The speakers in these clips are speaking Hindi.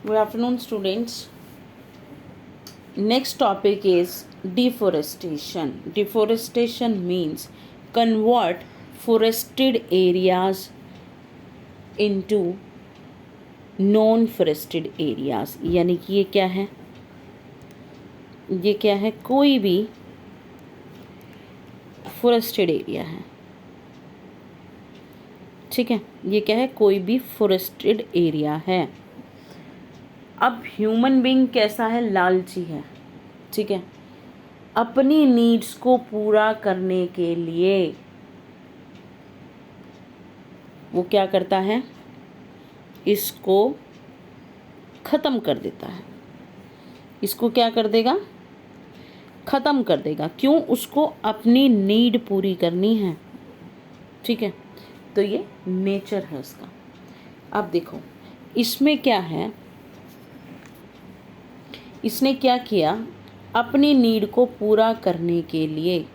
Good afternoon, students. Next topic is deforestation. Deforestation means convert forested areas into non-forested areas. यानी कि ये क्या है? ये क्या है? कोई भी फोरेस्टेड एरिया है, ठीक है। ये क्या है? कोई भी फोरेस्टेड एरिया है। अब ह्यूमन बीइंग कैसा है? लालची है, ठीक है। अपनी नीड्स को पूरा करने के लिए वो क्या करता है? इसको ख़त्म कर देता है। इसको क्या कर देगा? ख़त्म कर देगा। क्यों? उसको अपनी नीड पूरी करनी है, ठीक है। तो ये नेचर है उसका। अब देखो इसमें क्या है, इसने क्या किया? अपनी नीड को पूरा करने के लिए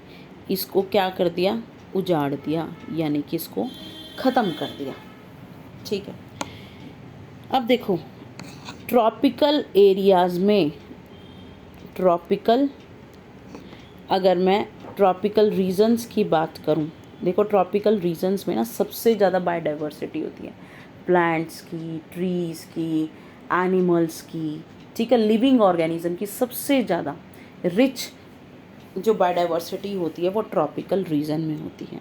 इसको क्या कर दिया? उजाड़ दिया, यानी कि इसको ख़त्म कर दिया, ठीक है। अब देखो ट्रॉपिकल एरियाज़ में, अगर मैं ट्रॉपिकल रीजन्स की बात करूं, देखो ट्रॉपिकल रीजन्स में ना सबसे ज़्यादा बायोडाइवर्सिटी होती है, प्लांट्स की, ट्रीज़ की, एनिमल्स की, ठीक है। लिविंग ऑर्गेनिज्म की सबसे ज़्यादा रिच जो बायोडाइवर्सिटी होती है वो ट्रॉपिकल रीजन में होती है।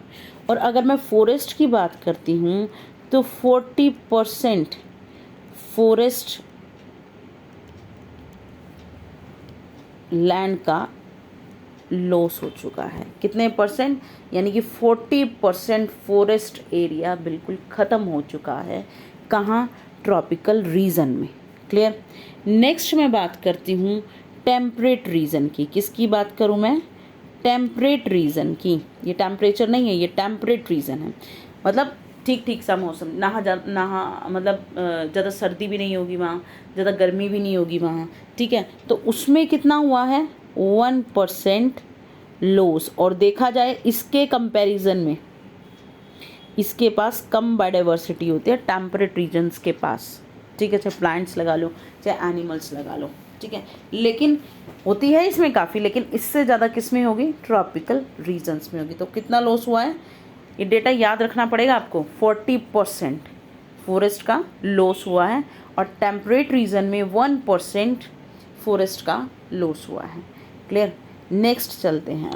और अगर मैं फॉरेस्ट की बात करती हूँ तो 40% फॉरेस्ट लैंड का लॉस हो चुका है। कितने परसेंट? यानी कि 40% फॉरेस्ट एरिया बिल्कुल ख़त्म हो चुका है। कहाँ? ट्रॉपिकल रीजन में। क्लियर। नेक्स्ट मैं बात करती हूँ टेम्परेट रीजन की। किसकी बात करूँ मैं? टेम्परेट रीजन की। ये टेम्परेचर नहीं है, ये टेम्परेट रीजन है। मतलब ठीक ठीक सा मौसम, मतलब ज़्यादा सर्दी भी नहीं होगी वहाँ, ज़्यादा गर्मी भी नहीं होगी वहाँ, ठीक है। तो उसमें कितना हुआ है? 1% लॉस। और देखा जाए इसके कंपैरिजन में इसके पास कम बायोडाइवर्सिटी होती है टेम्परेट रीजन्स के पास, ठीक है। चाहे प्लांट्स लगा लो, चाहे एनिमल्स लगा लो, ठीक है। लेकिन होती है इसमें काफ़ी, लेकिन इससे ज़्यादा किस में होगी? ट्रॉपिकल रीजन्स में होगी। तो कितना लॉस हुआ है? ये डेटा याद रखना पड़ेगा आपको। 40% फॉरेस्ट का लॉस हुआ है और टेम्परेट रीजन में 1% फॉरेस्ट का लॉस हुआ है। क्लियर। नेक्स्ट चलते हैं।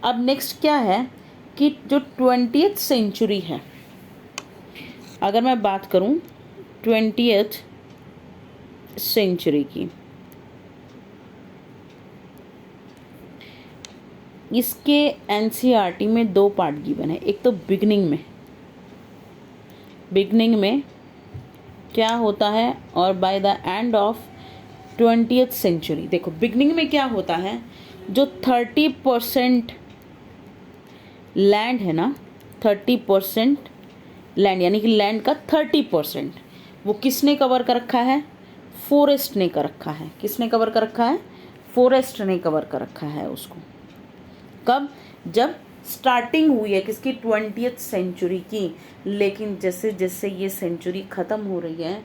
अब नेक्स्ट क्या है कि जो 20th सेंचुरी है, अगर मैं बात करूं 20th सेंचुरी की, इसके एनसीईआरटी में 2 पार्ट गिवन है। एक तो बिगनिंग में क्या होता है और by the end of 20th century. देखो बिगनिंग में क्या होता है, जो 30% लैंड है ना, 30% लैंड, यानी कि लैंड का 30% वो किसने कवर कर रखा है? फॉरेस्ट ने कर रखा है। किसने कवर कर रखा है? फॉरेस्ट ने कवर कर रखा है उसको। कब? जब स्टार्टिंग हुई है किसकी? 20th सेंचुरी की। लेकिन जैसे जैसे ये सेंचुरी ख़त्म हो रही है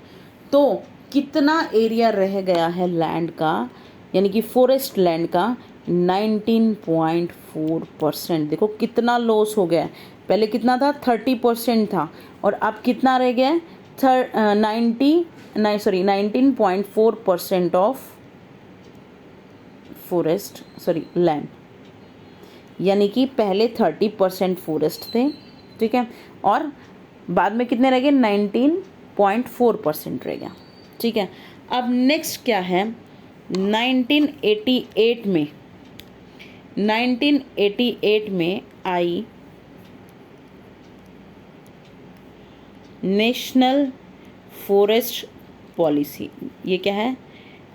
तो कितना एरिया रह गया है लैंड का, यानी कि फॉरेस्ट लैंड का? 19.4%। देखो कितना लॉस हो गया। पहले कितना था? 30% था, और अब कितना रह गया? 19.4% ऑफ फॉरेस्ट, लैंड। यानी कि पहले 30% फॉरेस्ट थे, ठीक है, और बाद में कितने रह गए? 19.4% रह गया, ठीक है। अब नेक्स्ट क्या है? 1988 में आई नेशनल फॉरेस्ट पॉलिसी। ये क्या है?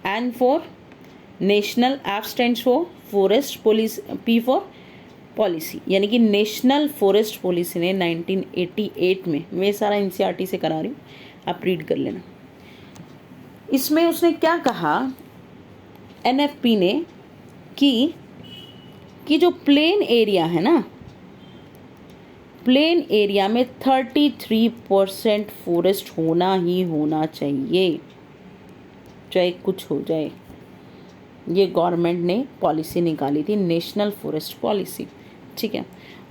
N for national, F stands for forest policy, P for policy, यानी कि नेशनल फॉरेस्ट पॉलिसी ने 1988 में, मैं सारा एनसीईआरटी से करा रही हूँ, आप रीड कर लेना। इसमें उसने क्या कहा एनएफपी ने कि जो प्लेन एरिया है ना, प्लेन एरिया में 33% फॉरेस्ट होना ही होना चाहिए, चाहे कुछ हो जाए। ये गवर्नमेंट ने पॉलिसी निकाली थी, नेशनल फॉरेस्ट पॉलिसी, ठीक है।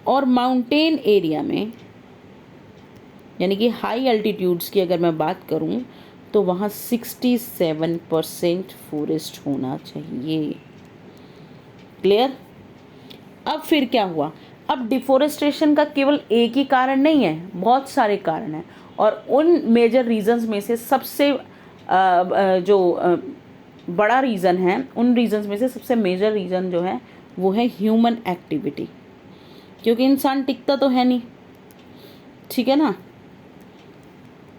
और माउंटेन एरिया में यानी कि हाई एल्टीट्यूड्स की अगर मैं बात करूं तो वहाँ 67% फॉरेस्ट होना चाहिए। क्लियर? अब फिर क्या हुआ? अब डिफोरेस्टेशन का केवल एक ही कारण नहीं है, बहुत सारे कारण हैं। और उन मेजर रीजंस में से सबसे बड़ा रीज़न है, उन रीजंस में से सबसे मेजर रीज़न जो है वो है ह्यूमन एक्टिविटी, क्योंकि इंसान टिकता तो है नहीं, ठीक है ना।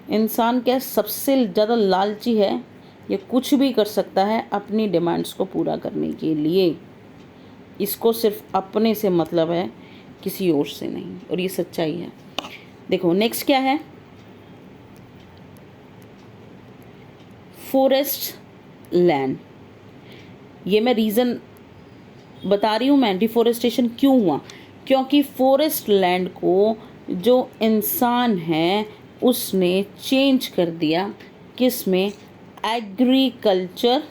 इंसान क्या सबसे ज़्यादा लालची है, ये कुछ भी कर सकता है अपनी डिमांड्स को पूरा करने के लिए। इसको सिर्फ अपने से मतलब है, किसी और से नहीं, और ये सच्चाई है। देखो नेक्स्ट क्या है, फॉरेस्ट लैंड। ये मैं रीज़न बता रही हूँ, मैं डिफोरेस्टेशन क्यों हुआ, क्योंकि फॉरेस्ट लैंड को जो इंसान है उसने चेंज कर दिया, किस में? एग्रीकल्चर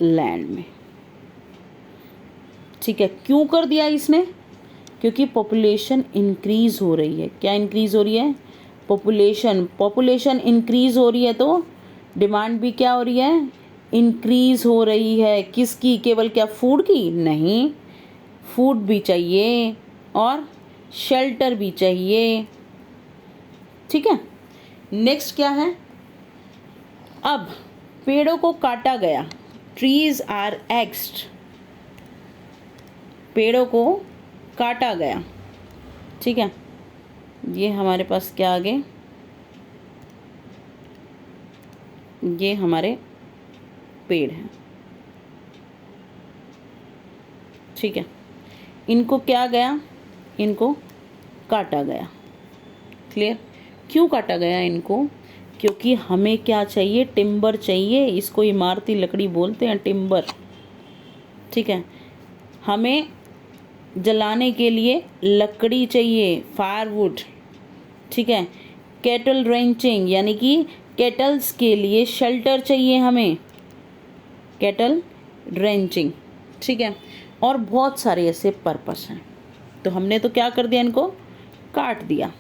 लैंड में, ठीक है। क्यों कर दिया इसने? क्योंकि पॉपुलेशन इंक्रीज हो रही है। क्या इंक्रीज हो रही है? पॉपुलेशन इंक्रीज हो रही है, तो डिमांड भी क्या हो रही है? इंक्रीज हो रही है। किसकी? केवल क्या फूड की? नहीं, फूड भी चाहिए और शेल्टर भी चाहिए, ठीक है। नेक्स्ट क्या है, अब पेड़ों को काटा गया, ट्रीज आर एक्स्ड, पेड़ों को काटा गया, ठीक है। ये हमारे पास क्या आ गए, ये हमारे पेड़ हैं, ठीक है। इनको क्या गया? इनको काटा गया। क्लियर? क्यों काटा गया इनको? क्योंकि हमें क्या चाहिए? टिम्बर चाहिए। इसको इमारती लकड़ी बोलते हैं, टिम्बर, ठीक है। हमें जलाने के लिए लकड़ी चाहिए, फायरवुड, ठीक है। कैटल रेंचिंग यानी कि कैटल्स के लिए शेल्टर चाहिए हमें, कैटल रेंचिंग, ठीक है। और बहुत सारे ऐसे पर्पस हैं, तो हमने तो क्या कर दिया? इनको काट दिया,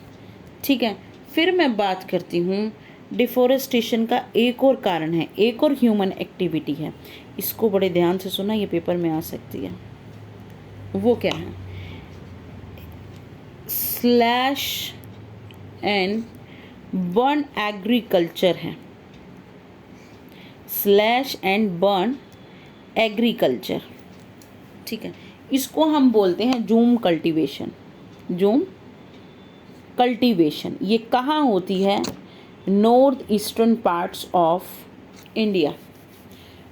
ठीक है। फिर मैं बात करती हूँ, डिफोरेस्टेशन का एक और कारण है, एक और ह्यूमन एक्टिविटी है। इसको बड़े ध्यान से सुना, ये पेपर में आ सकती है। वो क्या है? स्लैश एंड बर्न एग्रीकल्चर है। स्लैश एंड बर्न एग्रीकल्चर, ठीक है। इसको हम बोलते हैं जूम कल्टीवेशन। जूम कल्टीवेशन ये कहाँ होती है? North eastern parts of India,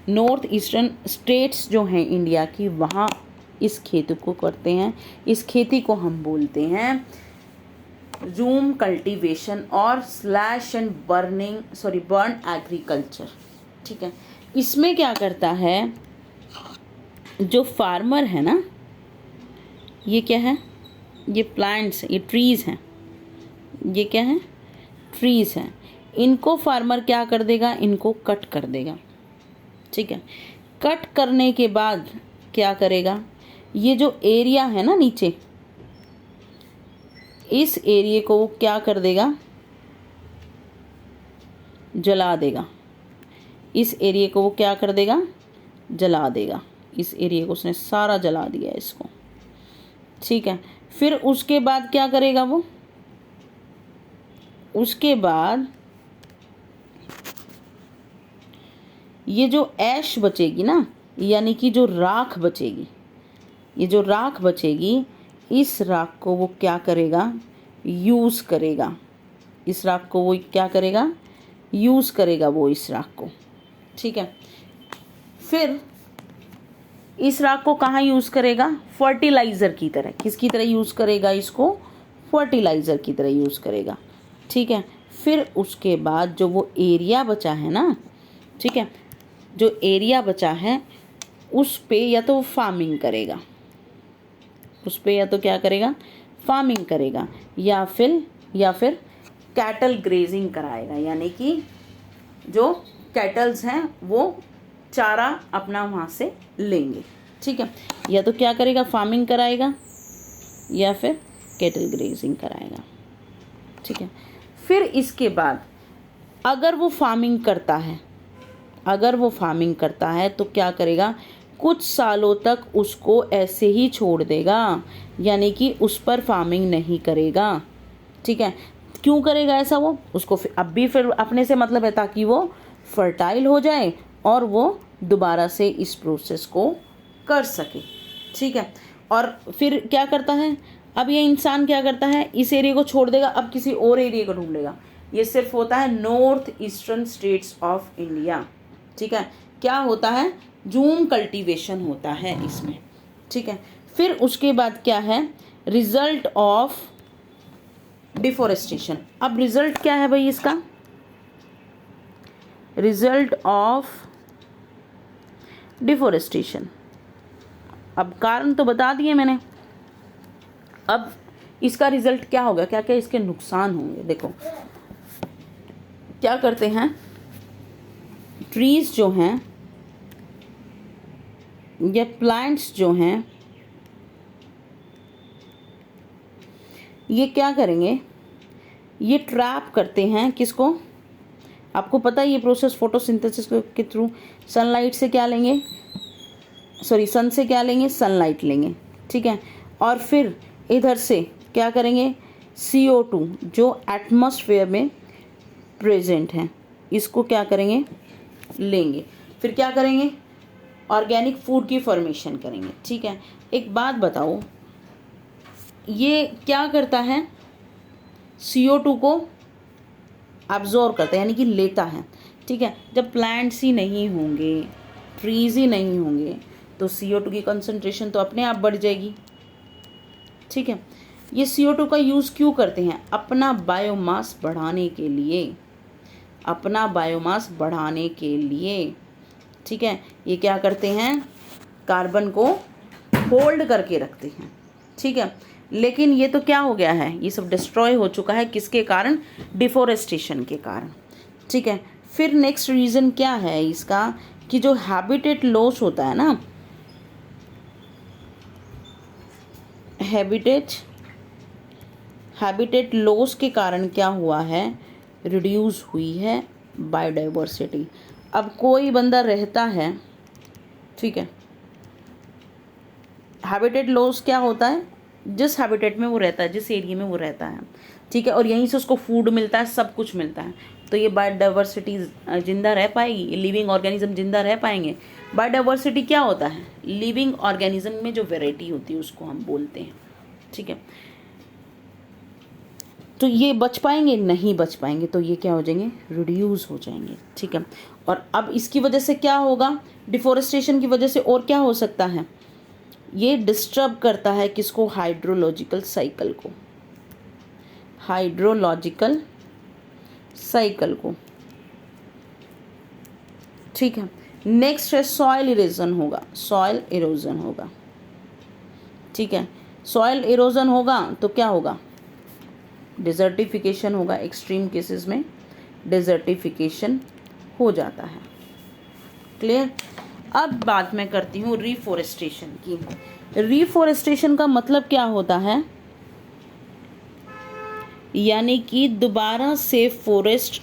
north eastern states जो हैं इंडिया की, वहाँ इस खेती को करते हैं। इस खेती को हम बोलते हैं जूम कल्टीवेशन और स्लैश एंड बर्न एग्रीकल्चर, ठीक है। इसमें क्या करता है, जो फार्मर है ना, ये क्या है? ये प्लांट्स, ये ट्रीज हैं, ये क्या है? ट्रीज हैं। इनको फार्मर क्या कर देगा? इनको कट कर देगा, ठीक है। कट करने के बाद क्या करेगा? ये जो एरिया है ना नीचे, इस एरिया को वो क्या कर देगा? जला देगा। इस एरिया को वो क्या कर देगा? जला देगा। इस एरिया को उसने सारा जला दिया इसको, ठीक है। फिर उसके बाद क्या करेगा वो? उसके बाद ये जो ऐश बचेगी ना, यानी कि जो राख बचेगी, ये जो राख बचेगी, इस राख को वो क्या करेगा? यूज़ करेगा। इस राख को वो क्या करेगा? यूज़ करेगा वो इस राख को, ठीक है। फिर इस राख को कहाँ यूज़ करेगा? फर्टिलाइज़र की तरह। किसकी तरह यूज़ करेगा इसको? फर्टिलाइज़र की तरह यूज़ करेगा, ठीक है। फिर उसके बाद जो वो एरिया बचा है ना, ठीक है, जो एरिया बचा है उस पे या तो फार्मिंग करेगा, उस पर या तो क्या करेगा, फार्मिंग करेगा, या फिर कैटल ग्रेजिंग कराएगा, यानी कि जो कैटल्स हैं वो चारा अपना वहाँ से लेंगे। ठीक है, या तो क्या करेगा, फार्मिंग कराएगा या फिर कैटल ग्रेजिंग कराएगा। ठीक है, फिर इसके बाद अगर वो फार्मिंग करता है तो क्या करेगा, कुछ सालों तक उसको ऐसे ही छोड़ देगा, यानी कि उस पर फार्मिंग नहीं करेगा। ठीक है, क्यों करेगा ऐसा, वो उसको फिर अपने से मतलब है ताकि वो फर्टाइल हो जाए और वो दोबारा से इस प्रोसेस को कर सके। ठीक है, और फिर क्या करता है, अब ये इंसान क्या करता है, इस एरिया को छोड़ देगा, अब किसी और एरिया को ढूंढ लेगा। ये सिर्फ होता है north eastern states of India. ठीक है, क्या होता है, जूम कल्टीवेशन होता है इसमें। ठीक है, फिर उसके बाद क्या है, रिजल्ट ऑफ डिफोरेस्टेशन। अब रिजल्ट क्या है भाई इसका, रिजल्ट ऑफ डिफोरेस्टेशन। अब कारण तो बता दिए मैंने, अब इसका रिजल्ट क्या होगा, क्या क्या इसके नुकसान होंगे। देखो क्या करते हैं, ट्रीज जो हैं या प्लांट्स जो हैं ये क्या करेंगे, ये ट्रैप करते हैं किसको, आपको पता है ये प्रोसेस फोटोसिंथेसिस के थ्रू सनलाइट से क्या लेंगे, सन से क्या लेंगे, सनलाइट लेंगे। ठीक है, और फिर इधर से क्या करेंगे, CO2 जो एटमॉस्फेयर में प्रेजेंट है इसको क्या करेंगे, लेंगे, फिर क्या करेंगे, ऑर्गेनिक फूड की फॉर्मेशन करेंगे। ठीक है, एक बात बताओ, ये क्या करता है, CO2 को अब्जॉर्ब करता है यानी कि लेता है। ठीक है, जब प्लांट्स ही नहीं होंगे, ट्रीज ही नहीं होंगे तो CO2 की कंसंट्रेशन तो अपने आप बढ़ जाएगी। ठीक है, ये CO2 का यूज़ क्यों करते हैं, अपना बायोमास बढ़ाने के लिए, अपना बायोमास बढ़ाने के लिए। ठीक है, ये क्या करते हैं, कार्बन को होल्ड करके रखते हैं। ठीक है, लेकिन ये तो क्या हो गया है, ये सब डिस्ट्रॉय हो चुका है, किसके कारण, डिफोरेस्टेशन के कारण। ठीक है, फिर नेक्स्ट रीज़न क्या है इसका, कि जो हैबिटेट लॉस होता है ना, हैबिटेट लॉस के कारण क्या हुआ है, रिड्यूस हुई है बायोडाइवर्सिटी। अब कोई बंदा रहता है, ठीक है, हैबिटेट लॉस क्या होता है, जिस हैबिटेट में वो रहता है, जिस एरिया में वो रहता है, ठीक है, और यहीं से उसको फूड मिलता है, सब कुछ मिलता है, तो ये बायोडाइवर्सिटी जिंदा रह पाएगी, लिविंग ऑर्गेनिज्म जिंदा रह पाएंगे। बायोडाइवर्सिटी क्या होता है, लिविंग ऑर्गेनिज्म में जो वैरायटी होती है उसको हम बोलते हैं। ठीक है, तो ये बच पाएंगे, नहीं बच पाएंगे, तो ये क्या हो जाएंगे, रिड्यूस हो जाएंगे। ठीक है, और अब इसकी वजह से क्या होगा, डिफोरेस्टेशन की वजह से और क्या हो सकता है, ये डिस्टर्ब करता है किसको, हाइड्रोलॉजिकल साइकिल को, हाइड्रोलॉजिकल साइकिल को। ठीक है, नेक्स्ट है सॉइल इरोजन होगा, सॉइल इरोजन होगा। ठीक है, सॉइल इरोजन होगा तो क्या होगा, डिजर्टिफिकेशन होगा, एक्सट्रीम केसेस में डिजर्टिफिकेशन हो जाता है। क्लियर। अब बात मैं करती हूँ रिफोरेस्टेशन की। रिफोरेस्टेशन का मतलब क्या होता है, यानी कि दोबारा से फॉरेस्ट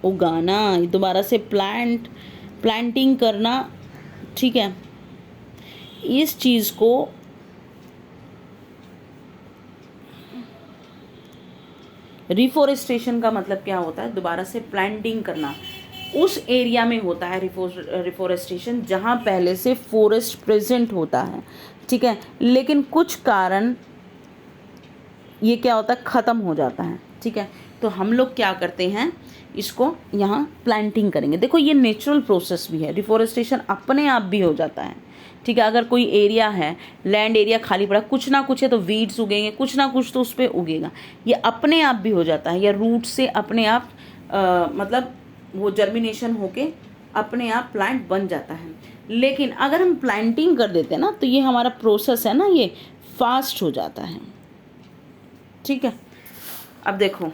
उगाना, दोबारा से प्लांटिंग करना। ठीक है, इस चीज़ को रिफोरेस्टेशन का मतलब क्या होता है, दोबारा से प्लांटिंग करना। उस एरिया में होता है रिफोरेस्टेशन जहाँ पहले से फॉरेस्ट प्रेजेंट होता है। ठीक है, लेकिन कुछ कारण ये क्या होता है, ख़त्म हो जाता है। ठीक है, तो हम लोग क्या करते हैं, इसको यहाँ प्लांटिंग करेंगे। देखो ये नेचुरल प्रोसेस भी है, रिफोरेस्टेशन अपने आप भी हो जाता है। ठीक है, अगर कोई एरिया है, लैंड एरिया खाली पड़ा, कुछ ना कुछ है तो वीड्स उगेंगे, कुछ ना कुछ तो उस पर उगेगा, ये अपने आप भी हो जाता है, या रूट से अपने आप मतलब वो जर्मिनेशन होके अपने आप प्लांट बन जाता है। लेकिन अगर हम प्लांटिंग कर देते हैं ना, तो ये हमारा प्रोसेस है ना, ये फास्ट हो जाता है। ठीक है, अब देखो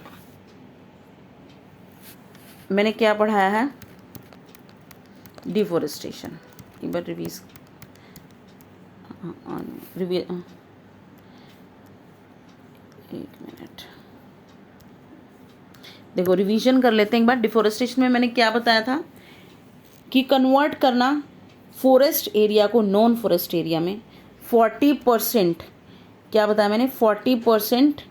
मैंने क्या पढ़ाया है, डिफोरेस्टेशन। एक बार एक मिनट देखो रिवीजन कर लेते हैं एक बार। डिफोरेस्टेशन में मैंने क्या बताया था कि कन्वर्ट करना फॉरेस्ट एरिया को नॉन फॉरेस्ट एरिया में। 40% क्या बताया मैंने, 40%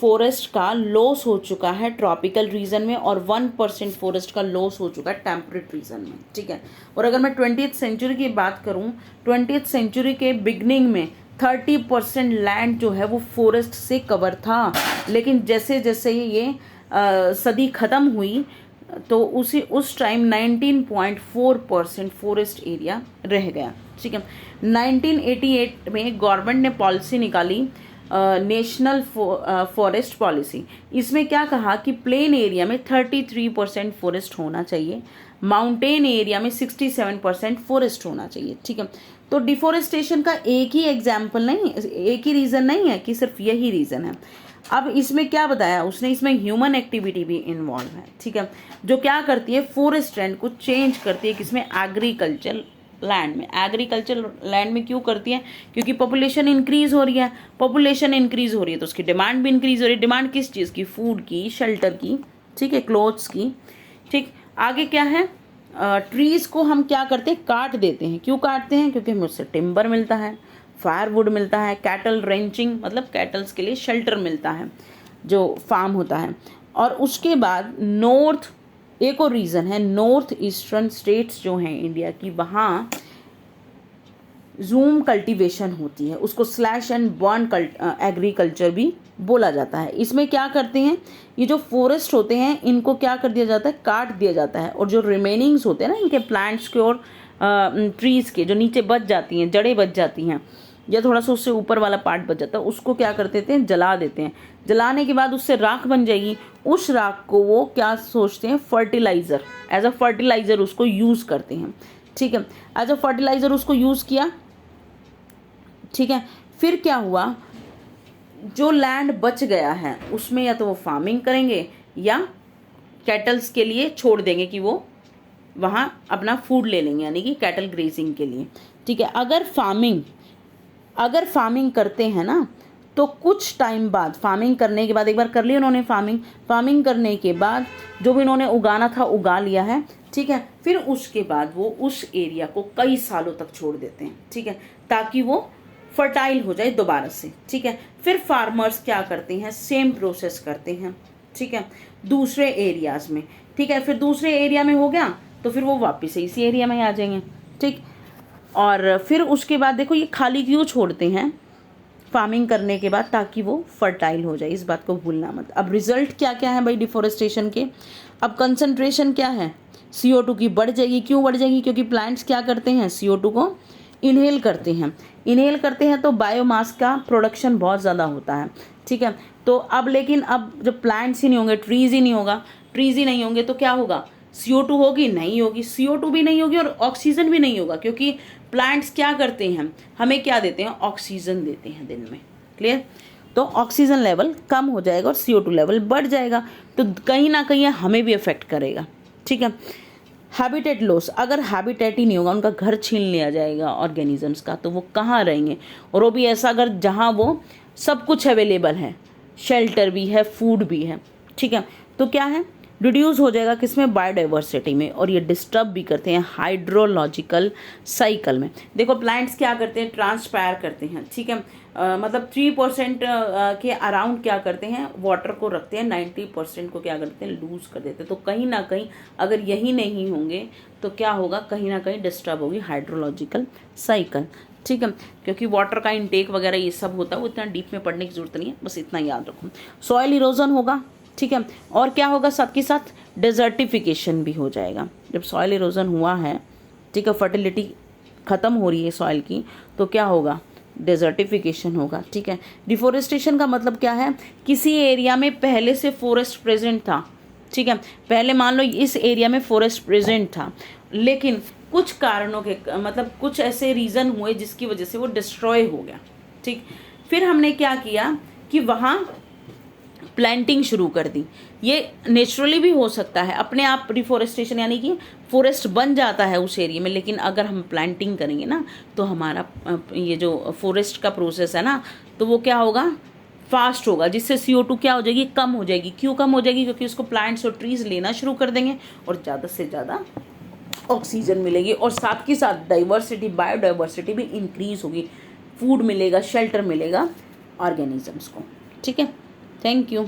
फॉरेस्ट का लॉस हो चुका है ट्रॉपिकल रीजन में और 1% फॉरेस्ट का लॉस हो चुका है टेम्परेट रीजन में। ठीक है, और अगर मैं 20th सेंचुरी की बात करूं, 20th सेंचुरी के बिगनिंग में 30% लैंड जो है वो फॉरेस्ट से कवर था, लेकिन जैसे जैसे ये सदी ख़त्म हुई तो उस टाइम 19.4% फॉरेस्ट एरिया रह गया। ठीक है, 1988 में गवर्नमेंट ने पॉलिसी निकाली, नेशनल फॉरेस्ट पॉलिसी। इसमें क्या कहा कि प्लेन एरिया में 33% फॉरेस्ट होना चाहिए, माउंटेन एरिया में 67% फॉरेस्ट होना चाहिए। ठीक है, तो डिफोरेस्टेशन का एक ही एग्जाम्पल नहीं, एक ही रीज़न नहीं है कि सिर्फ यही रीज़न है। अब इसमें क्या बताया उसने, इसमें ह्यूमन एक्टिविटी भी इन्वॉल्व है। ठीक है, जो क्या करती है फॉरेस्ट लैंड को चेंज करती है, किसमें, एग्रीकल्चर लैंड में। एग्रीकल्चर लैंड में क्यों करती है, क्योंकि पॉपुलेशन इंक्रीज हो रही है। पॉपुलेशन इंक्रीज हो रही है तो उसकी डिमांड भी इंक्रीज हो रही है। डिमांड किस चीज़ की, फूड की, शेल्टर की, ठीक है, क्लोथ्स की। ठीक, आगे क्या है, ट्रीज को हम क्या करते हैं, काट देते हैं। क्यों काटते हैं, क्योंकि हमें उससे टिम्बर मिलता है, फायरवुड मिलता है, कैटल रेंचिंग मतलब कैटल्स के लिए शेल्टर मिलता है जो फार्म होता है। और उसके बाद नॉर्थ, एक और रीज़न है, नॉर्थ ईस्टर्न स्टेट्स जो हैं इंडिया की, वहाँ जूम कल्टीवेशन होती है, उसको स्लैश एंड बर्न एग्रीकल्चर भी बोला जाता है। इसमें क्या करते हैं, ये जो फॉरेस्ट होते हैं इनको क्या कर दिया जाता है, काट दिया जाता है, और जो रिमेनिंग्स होते हैं ना इनके प्लांट्स के और ट्रीज़ के जो नीचे बच जाती हैं, जड़ें बच जाती हैं, या थोड़ा सा उससे ऊपर वाला पार्ट बच जाता है, उसको क्या कर देते हैं, जला देते हैं। जलाने के बाद उससे राख बन जाएगी। उस राख को वो क्या सोचते हैं, फर्टिलाइज़र, एज अ फर्टिलाइज़र उसको यूज़ करते हैं। ठीक है, एज अ फर्टिलाइज़र उसको यूज़ किया। ठीक है, फिर क्या हुआ, जो लैंड बच गया है उसमें या तो वो फार्मिंग करेंगे या कैटल्स के लिए छोड़ देंगे कि वो वहाँ अपना फूड ले लेंगे, यानी कि कैटल ग्रेजिंग के लिए। ठीक है, अगर फार्मिंग करते हैं ना तो कुछ टाइम बाद, फार्मिंग करने के बाद, एक बार कर ली उन्होंने फार्मिंग करने के बाद जो भी उन्होंने उगाना था उगा लिया है। ठीक है, फिर उसके बाद वो उस एरिया को कई सालों तक छोड़ देते हैं। ठीक है, ताकि वो फर्टाइल हो जाए दोबारा से। ठीक है, फिर फार्मर्स क्या करते हैं, सेम प्रोसेस करते हैं। ठीक है, दूसरे एरियाज़ में। ठीक है, फिर दूसरे एरिया में हो गया तो फिर वो वापस से इसी एरिया में आ जाएंगे। ठीक, और फिर उसके बाद देखो ये खाली क्यों छोड़ते हैं फार्मिंग करने के बाद, ताकि वो फर्टाइल हो जाए, इस बात को भूलना मत। अब रिजल्ट क्या क्या है भाई डिफोरेस्टेशन के, अब कंसंट्रेशन क्या है, CO2 की बढ़ जाएगी। क्यों बढ़ जाएगी, क्योंकि प्लांट्स क्या करते हैं, CO2 को इनहेल करते हैं तो बायोमास का प्रोडक्शन बहुत ज़्यादा होता है। ठीक है, तो अब लेकिन अब जब प्लांट्स ही नहीं होंगे, ट्रीज़ ही नहीं होंगे तो क्या होगा, CO2 होगी, नहीं होगी, CO2 भी नहीं होगी और ऑक्सीजन भी नहीं होगा, क्योंकि प्लांट्स क्या करते हैं, हमें क्या देते हैं, ऑक्सीजन देते हैं दिन में। क्लियर, तो ऑक्सीजन लेवल कम हो जाएगा और CO2 लेवल बढ़ जाएगा, तो कहीं ना कहीं हमें भी इफेक्ट करेगा। ठीक है, हैबिटेट लॉस, अगर हैबिटेट ही नहीं होगा, उनका घर छीन लिया जाएगा ऑर्गेनिजम्स का, तो वो कहाँ रहेंगे, और वो भी ऐसा अगर जहाँ वो सब कुछ अवेलेबल है, शेल्टर भी है, फूड भी है। ठीक है, तो क्या है, रिड्यूस हो जाएगा किसमें, बायोडाइवर्सिटी में, और ये डिस्टर्ब भी करते हैं हाइड्रोलॉजिकल साइकिल में। देखो प्लांट्स क्या करते हैं, ट्रांसपायर करते हैं। ठीक है, मतलब 3% के अराउंड क्या करते हैं, वाटर को रखते हैं, 90% को क्या करते हैं, लूज कर देते हैं। तो कहीं ना कहीं अगर यही नहीं होंगे तो क्या होगा, कहीं ना कहीं डिस्टर्ब होगी हाइड्रोलॉजिकल साइकिल। ठीक है, क्योंकि वाटर का इनटेक वगैरह ये सब होता है, वो इतना डीप में पढ़ने की जरूरत नहीं है, बस इतना याद रखो। सॉइल इरोजन होगा। ठीक है, और क्या होगा, साथ के साथ डेजर्टिफिकेशन भी हो जाएगा। जब सॉइल इरोजन हुआ है, ठीक है, फर्टिलिटी ख़त्म हो रही है सॉइल की, तो क्या होगा, डेजर्टिफिकेशन होगा। ठीक है, डिफोरेस्टेशन का मतलब क्या है, किसी एरिया में पहले से फॉरेस्ट प्रेजेंट था। ठीक है, पहले मान लो इस एरिया में फॉरेस्ट प्रेजेंट था, लेकिन कुछ कारणों के मतलब कुछ ऐसे रीज़न हुए जिसकी वजह से वो डिस्ट्रॉय हो गया। ठीक, फिर हमने क्या किया कि वहाँ प्लांटिंग शुरू कर दी। ये नेचुरली भी हो सकता है, अपने आप रिफॉरेस्टेशन यानी कि फॉरेस्ट बन जाता है उस एरिया में, लेकिन अगर हम प्लांटिंग करेंगे ना तो हमारा ये जो फॉरेस्ट का प्रोसेस है ना तो वो क्या होगा, फास्ट होगा, जिससे CO2 क्या हो जाएगी, कम हो जाएगी। क्यों कम हो जाएगी? क्योंकि उसको प्लांट्स और ट्रीज लेना शुरू कर देंगे और ज़्यादा से ज़्यादा ऑक्सीजन मिलेगी और साथ के साथ डाइवर्सिटी, बायोडाइवर्सिटी भी इंक्रीज होगी, फूड मिलेगा, शेल्टर मिलेगा ऑर्गेनिजम्स को। ठीक है, थैंक यू।